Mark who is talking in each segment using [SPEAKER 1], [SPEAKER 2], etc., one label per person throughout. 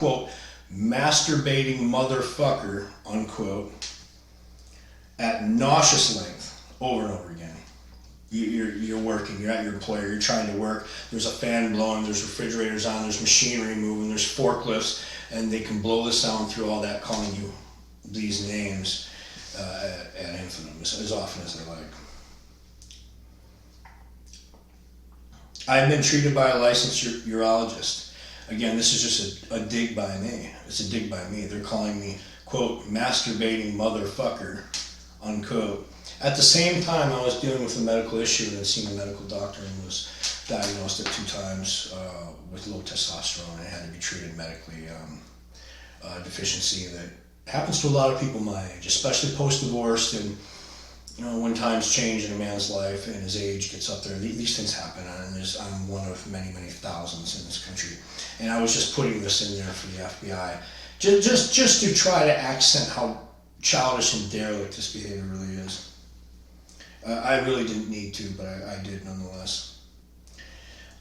[SPEAKER 1] quote, masturbating motherfucker, unquote, at nauseous length over and over again. You're working, you're at your employer, you're trying to work, there's a fan blowing, there's refrigerators on, there's machinery moving, there's forklifts, and they can blow the sound through all that, calling you these names ad infinitum as often as they like. I've been treated by a licensed urologist. Again, this is just a dig by me. It's a dig by me. They're calling me, quote, masturbating motherfucker, unquote. At the same time, I was dealing with a medical issue and had seen a medical doctor and was diagnosed at 2 times with low testosterone and had to be treated medically. Deficiency that happens to a lot of people my age, especially post-divorced, and when times change in a man's life and his age gets up there, these things happen, and I'm one of many, many thousands in this country. And I was just putting this in there for the FBI, just to try to accent how childish and derelict this behavior really is. I really didn't need to, but I did nonetheless.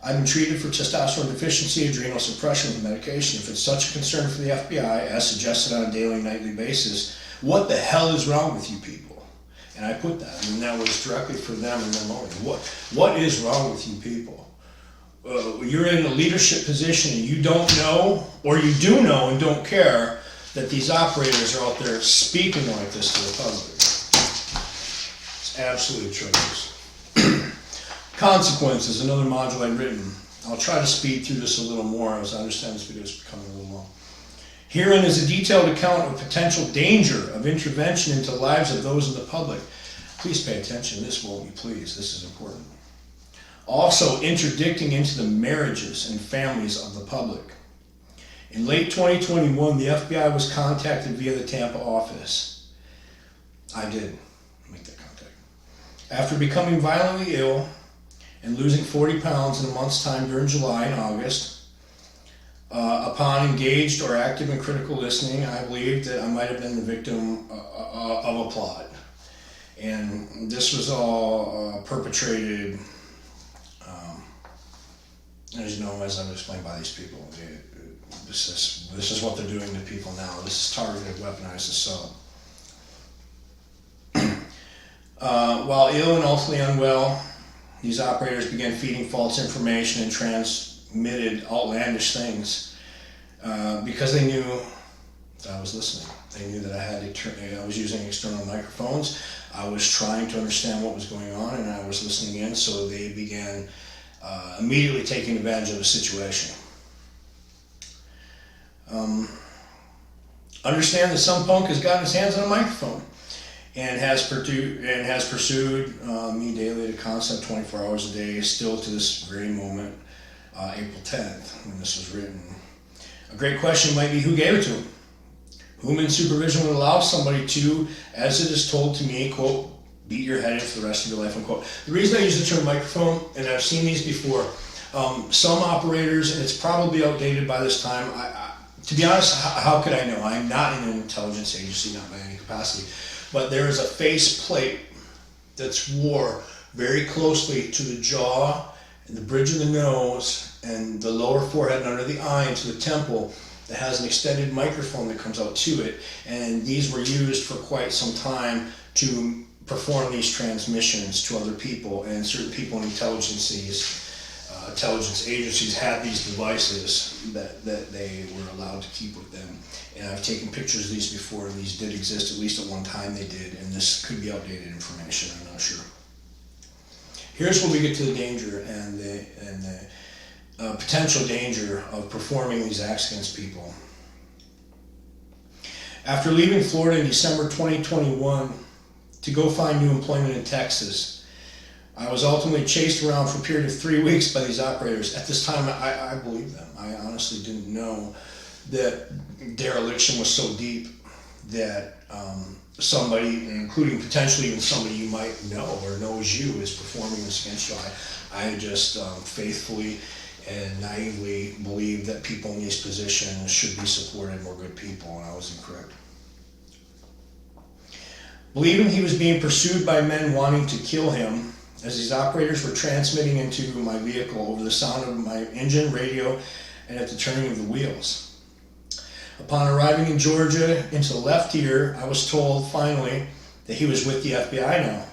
[SPEAKER 1] I've been treated for testosterone deficiency, adrenal suppression with medication. If it's such a concern for the FBI, as suggested on a daily and nightly basis, what the hell is wrong with you people? And I put that. I mean, that was directly for them and them only. What is wrong with you people? You're in a leadership position and you don't know, or you do know and don't care, that these operators are out there speaking like this to the public. Absolutely atrocious. Consequences, another module I've written. I'll try to speed through this a little more as I understand this video is becoming a little long. Herein is a detailed account of potential danger of intervention into the lives of those in the public. Please pay attention. This won't be please. This is important. Also, interdicting into the marriages and families of the public. In late 2021, the FBI was contacted via the Tampa office. I did make that contact. After becoming violently ill and losing 40 pounds in a month's time during July and August, upon engaged or active and critical listening, I believed that I might have been the victim of a plot. And this was all perpetrated, as you know, as I've explained by these people. This is what they're doing to people now. This is targeted, weaponized assault. While ill and ultimately unwell, these operators began feeding false information and transmitted outlandish things because they knew that I was listening. They knew that I was using external microphones. I was trying to understand what was going on, and I was listening in, so they began immediately taking advantage of the situation. Understand that some punk has gotten his hands on a microphone and has pursued me daily at a constant 24 hours a day, still to this very moment, April 10th, when this was written. A great question might be, who gave it to him? Whom in supervision would allow somebody to, as it is told to me, quote, beat your head in for the rest of your life, unquote. The reason I use the term microphone, and I've seen these before, some operators, and it's probably outdated by this time, to be honest, how could I know? I'm not in an intelligence agency, not by any capacity, but there is a face plate that's wore very closely to the jaw and the bridge of the nose and the lower forehead and under the eye and to the temple that has an extended microphone that comes out to it, and these were used for quite some time to perform these transmissions to other people, and certain people in intelligence agencies had these devices that they were allowed to keep with them. And I've taken pictures of these before, and these did exist, at least at one time they did, and this could be outdated information, I'm not sure. Here's where we get to the danger and the potential danger of performing these acts against people. After leaving Florida in December 2021 to go find new employment in Texas, I was ultimately chased around for a period of 3 weeks by these operators. At this time, I believed them. I honestly didn't know that dereliction was so deep that somebody, including potentially even somebody you might know or knows you, is performing this against you. I just faithfully and naively believed that people in these positions should be supported and were good people, and I was incorrect. Believing he was being pursued by men wanting to kill him, as these operators were transmitting into my vehicle over the sound of my engine, radio, and at the turning of the wheels. Upon arriving in Georgia into the left ear, I was told finally that he was with the FBI now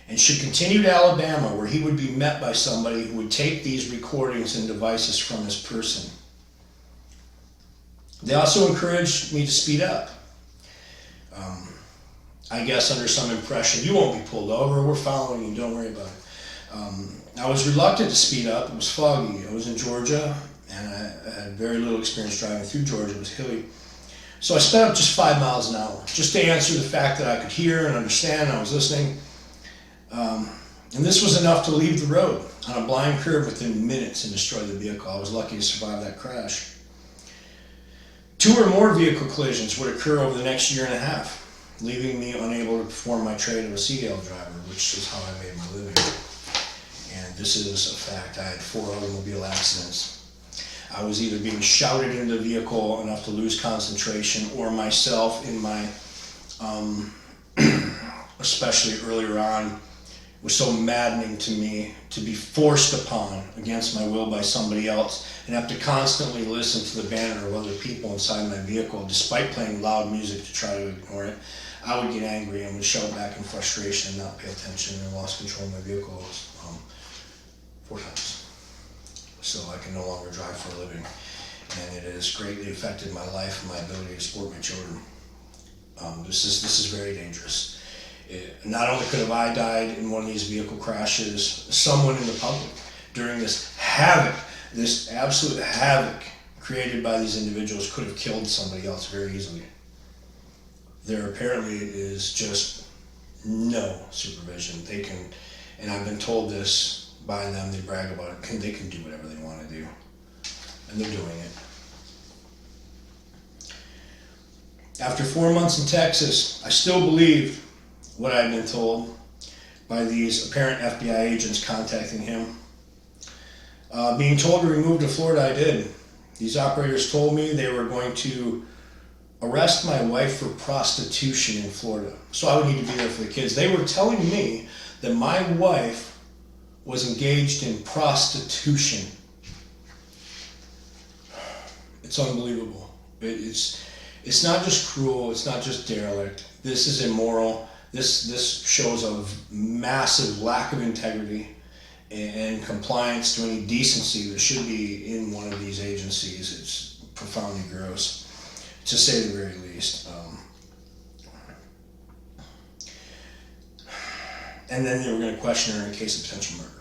[SPEAKER 1] and should continue to Alabama, where he would be met by somebody who would take these recordings and devices from his person. They also encouraged me to speed up. I guess under some impression, you won't be pulled over, we're following you, don't worry about it. I was reluctant to speed up. It was foggy. I was in Georgia, and I had very little experience driving through Georgia. It was hilly. So I sped up just 5 miles an hour, just to answer the fact that I could hear and understand, I was listening. And this was enough to leave the road on a blind curve within minutes and destroy the vehicle. I was lucky to survive that crash. 2 or more vehicle collisions would occur over the next year and a half, leaving me unable to perform my trade of a CDL driver, which is how I made my living. And this is a fact. I had 4 automobile accidents. I was either being shouted into the vehicle enough to lose concentration, or myself in my, especially earlier on, was so maddening to me to be forced upon against my will by somebody else and have to constantly listen to the banter of other people inside my vehicle, despite playing loud music to try to ignore it. I would get angry and would shout back in frustration and not pay attention, and lost control of my vehicle 4 times. So I can no longer drive for a living, and it has greatly affected my life and my ability to support my children. This is very dangerous. Not only could have I died in one of these vehicle crashes, someone in the public, during this havoc, this absolute havoc created by these individuals, could have killed somebody else very easily. There apparently is just no supervision. They can, and I've been told this by them, they brag about it, they can do whatever they want to do, and they're doing it. After 4 months in Texas, I still believed what I had been told by these apparent FBI agents contacting him. Being told to remove to Florida, I did. These operators told me they were going to arrest my wife for prostitution in Florida, so I would need to be there for the kids. They were telling me that my wife was engaged in prostitution. It's unbelievable. It's not just cruel, it's not just derelict. This is immoral. This shows a massive lack of integrity and compliance to any decency that should be in one of these agencies. It's profoundly gross, to say the very least. And then they were going to question her in case of potential murder.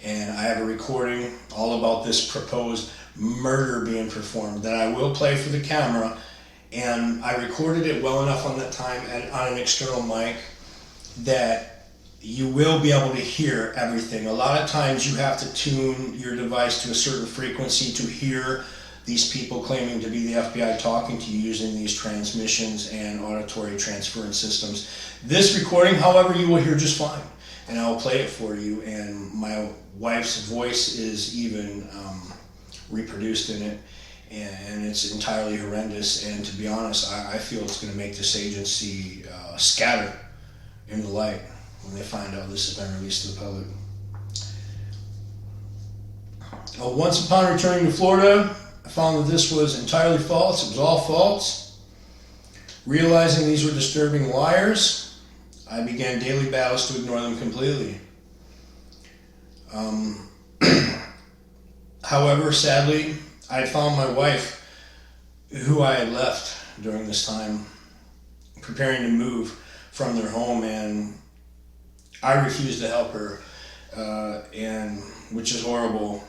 [SPEAKER 1] And I have a recording all about this proposed murder being performed that I will play for the camera. And I recorded it well enough on that time and on an external mic that you will be able to hear everything. A lot of times you have to tune your device to a certain frequency to hear these people claiming to be the FBI talking to you using these transmissions and auditory transference systems. This recording, however, you will hear just fine. And I will play it for you, and my wife's voice is even reproduced in it. And it's entirely horrendous, and to be honest, I feel it's going to make this agency scatter in the light when they find out this has been released to the public. Once upon returning to Florida, I found that this was entirely false. It was all false. Realizing these were disturbing liars, I began daily battles to ignore them completely. However, sadly, I had found my wife, who I had left during this time, preparing to move from their home, and I refused to help her, and which is horrible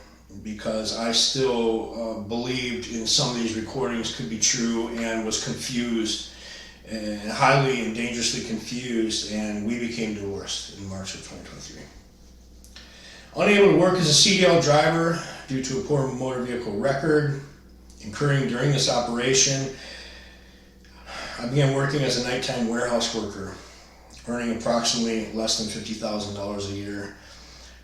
[SPEAKER 1] because I still believed in some of these recordings could be true, and was confused, and highly and dangerously confused, and we became divorced in March of 2023. Unable to work as a CDL driver due to a poor motor vehicle record, incurring during this operation, I began working as a nighttime warehouse worker, earning approximately less than $50,000 a year.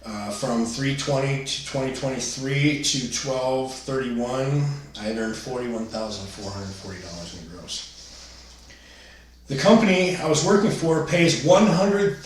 [SPEAKER 1] From 3/20 to 2023 to 12/31, I had earned $41,440 in gross. The company I was working for pays $100,000